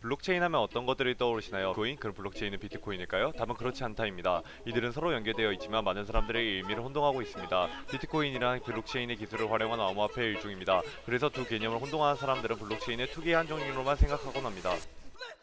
블록체인 하면 어떤 것들이 떠오르시나요? 비트코인? 그럼 블록체인은 비트코인일까요? 답은 그렇지 않다입니다. 이들은 서로 연계되어 있지만 많은 사람들의 의미를 혼동하고 있습니다. 비트코인이란 블록체인의 기술을 활용한 암호화폐의 일종입니다. 그래서 두 개념을 혼동하는 사람들은 블록체인의 투기의 한 종류로만 생각하곤 합니다.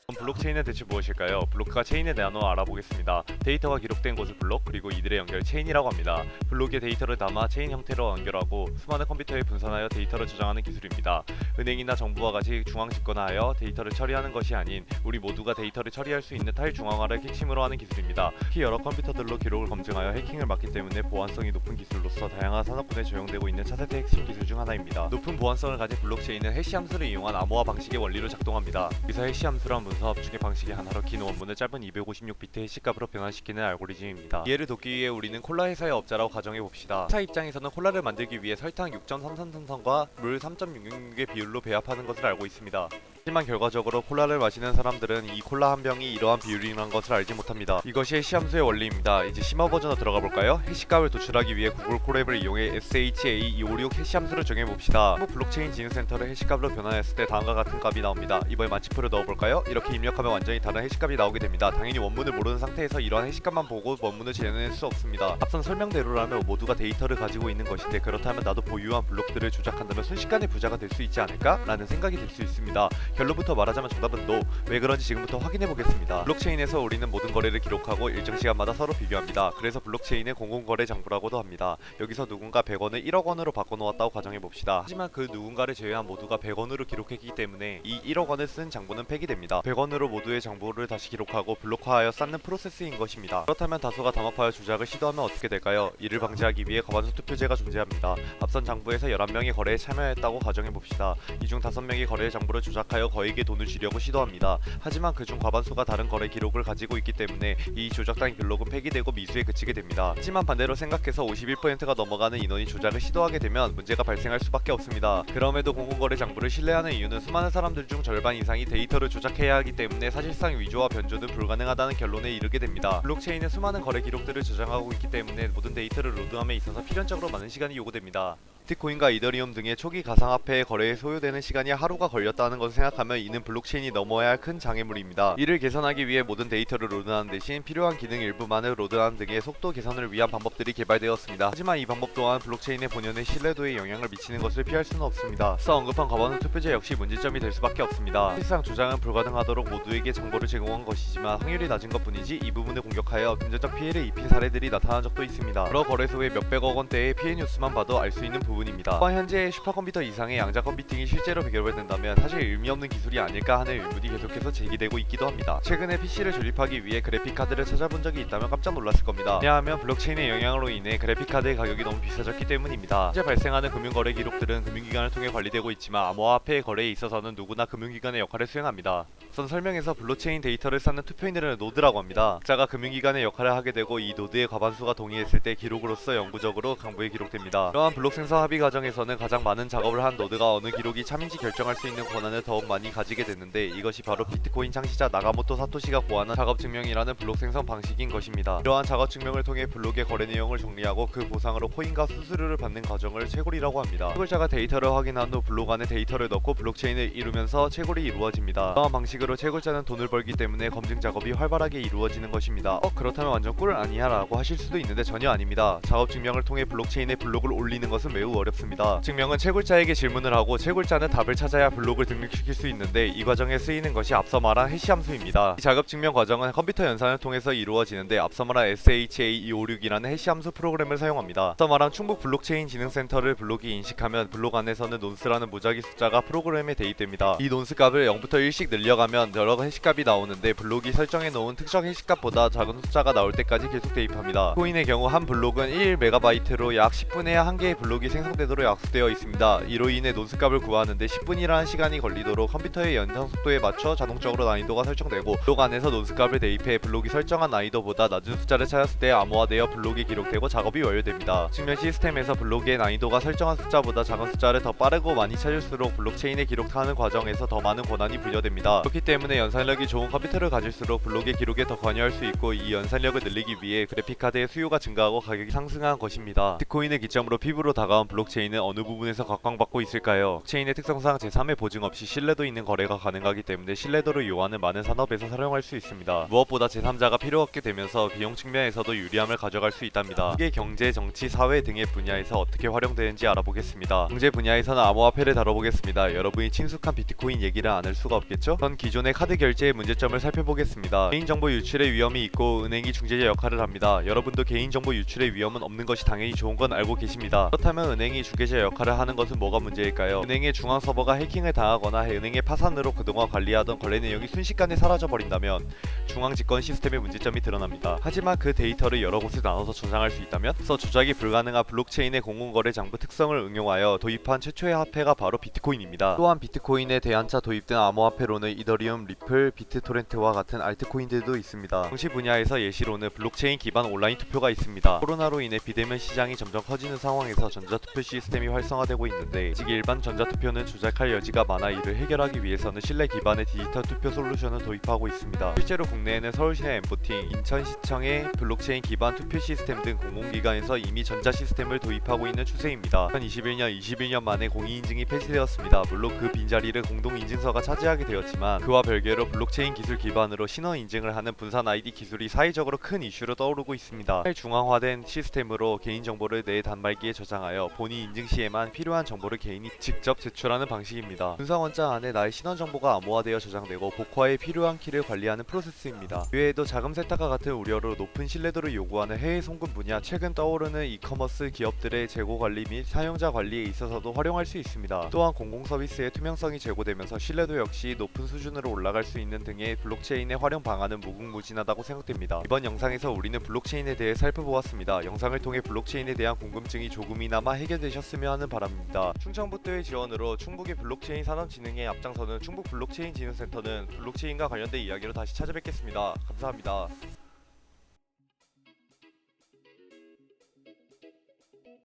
그럼 블록체인은 대체 무엇일까요? 블록과 체인에 대한 알아보겠습니다. 데이터가 기록된 곳을 블록, 그리고 이들의 연결을 체인이라고 합니다. 블록에 데이터를 담아 체인 형태로 연결하고 수많은 컴퓨터에 분산하여 데이터를 저장하는 기술입니다. 은행이나 정부와 같이 중앙 집권화하여 데이터를 처리하는 것이 아닌 우리 모두가 데이터를 처리할 수 있는 탈중앙화를 핵심으로 하는 기술입니다. 특히 여러 컴퓨터들로 기록을 검증하여 해킹을 막기 때문에 보안성이 높은 기술로서 다양한 산업군에 적용되고 있는 차세대 핵심 기술 중 하나입니다. 높은 보안성을 가진 블록체인은 해시 함수를 이용한 암호화 방식의 원리로 작동합니다. 여기서 해시 함수란 문서 합중의 방식의 하나로 긴 원문을 짧은 256비트 해시값으로 변환시키는 알고리즘입니다. 이해를 돕기 위해 우리는 콜라 회사의 업자라고 가정해봅시다. 회사 입장에서는 콜라를 만들기 위해 설탕 6.33탄산과 물 3.666의 비율로 배합하는 것을 알고 있습니다. 하지만 결과적으로 콜라를 마시는 사람들은 이 콜라 한 병이 이러한 비율이라는 것을 알지 못합니다. 이것이 해시함수의 원리입니다. 이제 심화 버전으로 들어가 볼까요? 해시값을 도출하기 위해 구글 콜앱을 이용해 SHA256 해시함수를 정해봅시다. 블록체인 진흥센터를 해시값으로 변환했을 때 다음과 같은 값이 나옵니다. 이번에 마치표를 넣어볼까요? 이렇게 입력하면 완전히 다른 해시값이 나오게 됩니다. 당연히 원문을 모르는 상태에서 이러한 해시값만 보고 원문을 재현해낼 수 없습니다. 앞선 설명대로라면 모두가 데이터를 가지고 있는 것인데, 그렇다면 나도 보유한 블록들을 조작한다면 순식간에 부자가 될 수 있지 않을까? 라는 생각이 들 수 있습니다. 결론부터 말하자면 정답은 NO. 왜 그런지 지금부터 확인해 보겠습니다. 블록체인에서 우리는 모든 거래를 기록하고 일정 시간마다 서로 비교합니다. 그래서 블록체인을 공공거래 장부라고도 합니다. 여기서 누군가 100원을 1억 원으로 바꿔놓았다고 가정해 봅시다. 하지만 그 누군가를 제외한 모두가 100원으로 기록했기 때문에 이 1억 원을 쓴 장부는 폐기됩니다. 100원으로 모두의 장부를 다시 기록하고 블록화하여 쌓는 프로세스인 것입니다. 그렇다면 다수가 담합하여 조작을 시도하면 어떻게 될까요? 이를 방지하기 위해 과반수 투표제가 존재합니다. 앞선 장부에서 11명이 거래에 참여했다고 가정해 봅시다. 이 중 5명이 거래 장부를 조작하여 거액의 돈을 주려고 시도합니다. 하지만 그중 과반수가 다른 거래 기록을 가지고 있기 때문에 이 조작당 블록은 폐기되고 미수에 그치게 됩니다. 하지만 반대로 생각해서 51%가 넘어가는 인원이 조작을 시도하게 되면 문제가 발생할 수밖에 없습니다. 그럼에도 공공거래 장부를 신뢰하는 이유는 수많은 사람들 중 절반 이상이 데이터를 조작해야 하기 때문에 사실상 위조와 변조는 불가능하다는 결론에 이르게 됩니다. 블록체인은 수많은 거래 기록들을 저장하고 있기 때문에 모든 데이터를 로드함에 있어서 필연적으로 많은 시간이 요구됩니다. 비트코인과 이더리움 등의 초기 가상화폐의 거래에 소요되는 시간이 하루가 걸렸다는 것을 생각하면 이는 블록체인이 넘어야 할 큰 장애물입니다. 이를 개선하기 위해 모든 데이터를 로드하는 대신 필요한 기능 일부만을 로드하는 등의 속도 개선을 위한 방법들이 개발되었습니다. 하지만 이 방법 또한 블록체인의 본연의 신뢰도에 영향을 미치는 것을 피할 수는 없습니다. 앞서 언급한 과반수 투표제 역시 문제점이 될 수밖에 없습니다. 실상 조작은 불가능하도록 모두에게 정보를 제공한 것이지만 확률이 낮은 것뿐이지 이 부분을 공격하여 금전적 피해를 입힌 사례들이 나타난 적도 있습니다. 여러 거래소의 몇백억 원대의 피해 뉴스만 봐도 알 수 있는 부분입니다. 또한 현재 슈퍼컴퓨터 이상의 양자 컴퓨팅이 실제로 비교된다면 사실 의미 없는 기술이 아닐까 하는 의문이 계속해서 제기되고 있기도 합니다. 최근에 PC를 조립하기 위해 그래픽카드를 찾아본 적이 있다면 깜짝 놀랐을 겁니다. 왜냐하면 블록체인의 영향으로 인해 그래픽카드의 가격이 너무 비싸졌기 때문입니다. 현재 발생하는 금융거래 기록들은 금융기관을 통해 관리되고 있지만 암호화폐의 거래에 있어서는 누구나 금융기관의 역할을 수행합니다. 우선 설명에서 블록체인 데이터를 쌓는 투표인들을 노드라고 합니다. 각자가 금융기관의 역할을 하게 되고 이 노드의 과반수가 동의했을 때 기록으로서 영구적으로 장부에 기록됩니다. 이러한 블록 생성 합의 과정에서는 가장 많은 작업을 한 노드가 어느 기록이 참인지 결정할 수 있는 권한을 더욱 많이 가지게 됐는데, 이것이 바로 비트코인 창시자 나가모토 사토시가 고안한 작업 증명이라는 블록 생성 방식인 것입니다. 이러한 작업 증명을 통해 블록의 거래 내용을 정리하고 그 보상으로 코인과 수수료를 받는 과정을 채굴이라고 합니다. 채굴자가 데이터를 확인한 후 블록 안에 데이터를 넣고 블록체인을 이루면서 채굴이 이루어집니다. 이러한 방식으로 채굴자는 돈을 벌기 때문에 검증 작업이 활발하게 이루어지는 것입니다. 그렇다면 완전 꿀 아니야? 라고 하실 수도 있는데 전혀 아닙니다. 작업 증명을 통해 블록체인에 블록을 올리는 것은 매우 어렵습니다. 증명은 채굴자에게 질문을 하고 채굴자는 답을 찾아야 블록을 등록시킬 수 있는데, 이 과정에 쓰이는 것이 앞서 말한 해시 함수입니다. 이 작업 증명 과정은 컴퓨터 연산을 통해서 이루어지는데 앞서 말한 SHA256이라는 해시 함수 프로그램을 사용합니다. 앞서 말한 충북 블록체인 진흥센터를 블록이 인식하면 블록 안에서는 논스라는 무작위 숫자가 프로그램에 대입됩니다. 이 논스 값을 0부터 1씩 늘려가면 여러 해시값이 나오는데, 블록이 설정해 놓은 특정 해시값보다 작은 숫자가 나올 때까지 계속 대입합니다. 코인의 경우 한 블록은 1MB로 약 10분에 한 개의 블록이 생성되도록 약속되어 있습니다. 이로 인해 논스값을 구하는데 10분이라는 시간이 걸리도록 컴퓨터의 연산 속도에 맞춰 자동적으로 난이도가 설정되고, 블록 안에서 논스값을 대입해 블록이 설정한 난이도보다 낮은 숫자를 찾았을 때 암호화되어 블록이 기록되고 작업이 완료됩니다. 측면 시스템에서 블록의 난이도가 설정한 숫자보다 작은 숫자를 더 빠르고 많이 찾을수록 블록체인에 기록하는 과정에서 더 많은 권한이 부여됩니다. 그렇기 때문에 연산력이 좋은 컴퓨터를 가질수록 블록의 기록에 더 관여할 수 있고, 이 연산력을 늘리기 위해 그래픽카드의 수요가 증가하고 가격이 상승한 것입니다. 비트코인을 기점으로 피부로 다가온 블록체인은 어느 부분에서 각광받고 있을까요? 블록체인의 특성상 제3의 보증 없이 신뢰도 있는 거래가 가능하기 때문에 신뢰도를 요하는 많은 산업에서 사용할 수 있습니다. 무엇보다 제3자가 필요 없게 되면서 비용 측면에서도 유리함을 가져갈 수 있답니다. 이게 경제, 정치, 사회 등의 분야에서 어떻게 활용되는지 알아보겠습니다. 경제 분야에서는 암호화폐를 다뤄보겠습니다. 여러분이 친숙한 비트코인 얘기를 안 할 수가 없겠죠? 전 기존의 카드 결제의 문제점을 살펴보겠습니다. 개인정보 유출의 위험이 있고 은행이 중재자 역할을 합니다. 여러분도 개인정보 유출의 위험은 없는 것이 당연히 좋은 건 알고 계십니다. 그렇다면 은행이 중개자 역할을 하는 것은 뭐가 문제일까요? 은행의 중앙 서버가 해킹을 당하거나 은행의 파산으로 그동안 관리하던 거래 내용이 순식간에 사라져버린다면 중앙 집권 시스템의 문제점이 드러납니다. 하지만 그 데이터를 여러 곳에 나눠서 저장할 수 있다면 조작이 불가능한 블록체인의 공공거래 장부 특성을 응용하여 도입한 최초의 화폐가 바로 비트코인입니다. 또한 비트코인에 대안차 도입된 암호화폐로는 이더리움, 리플, 비트토렌트와 같은 알트코인들도 있습니다. 정치 분야에서 예시로는 블록체인 기반 온라인 투표가 있습니다. 코로나로 인해 비대면 시장이 점점 커지는 상황에서 전자투표 시스템이 활성화되고 있는데 아직 일반 전자투표는 조작할 여지가 많아 이를 해결하기 위해서는 신뢰 기반의 디지털 투표 솔루션을 도입하고 있습니다. 실제로 국내에는 서울시내 엠보팅, 인천시청의 블록체인 기반 투표 시스템 등 공공기관에서 이미 전자 시스템을 도입하고 있는 추세입니다. 2021년 만에 공인인증이 폐지되었습니다. 물론 그 빈자리를 공동인증서가 차지하게 되었지만 그와 별개로 블록체인 기술 기반으로 신원 인증을 하는 분산 ID 기술이 사회적으로 큰 이슈로 떠오르고 있습니다. 중앙화된 시스템으로 개인정보를 내 단말기에 저장하여 본인 인증 시에만 필요한 정보를 개인이 직접 제출하는 방식입니다. 분산 원자 안에 나의 신원 정보가 암호화되어 저장되고 복화에 필요한 키를 관리하는 프로세스입니다. 이외에도 자금 세탁과 같은 우려로 높은 신뢰도를 요구하는 해외 송금 분야, 최근 떠오르는 이커머스 기업들의 재고 관리 및 사용자 관리에 있어서도 활용할 수 있습니다. 또한 공공 서비스의 투명성이 제고되면서 신뢰도 역시 높은 수준으로 올라갈 수 있는 등의 블록체인의 활용 방안은 무궁무진하다고 생각됩니다. 이번 영상에서 우리는 블록체인에 대해 살펴보았습니다. 영상을 통해 블록체인에 대한 궁금증이 조금이나마 해결되셨으면 하는 바람입니다. 충청북도의 지원으로 충북의 블록체인 산업진흥에 앞장서는 충북 블록체인 진흥센터는 블록체인과 관련된 이야기로 다시 찾아뵙겠습니다. 감사합니다.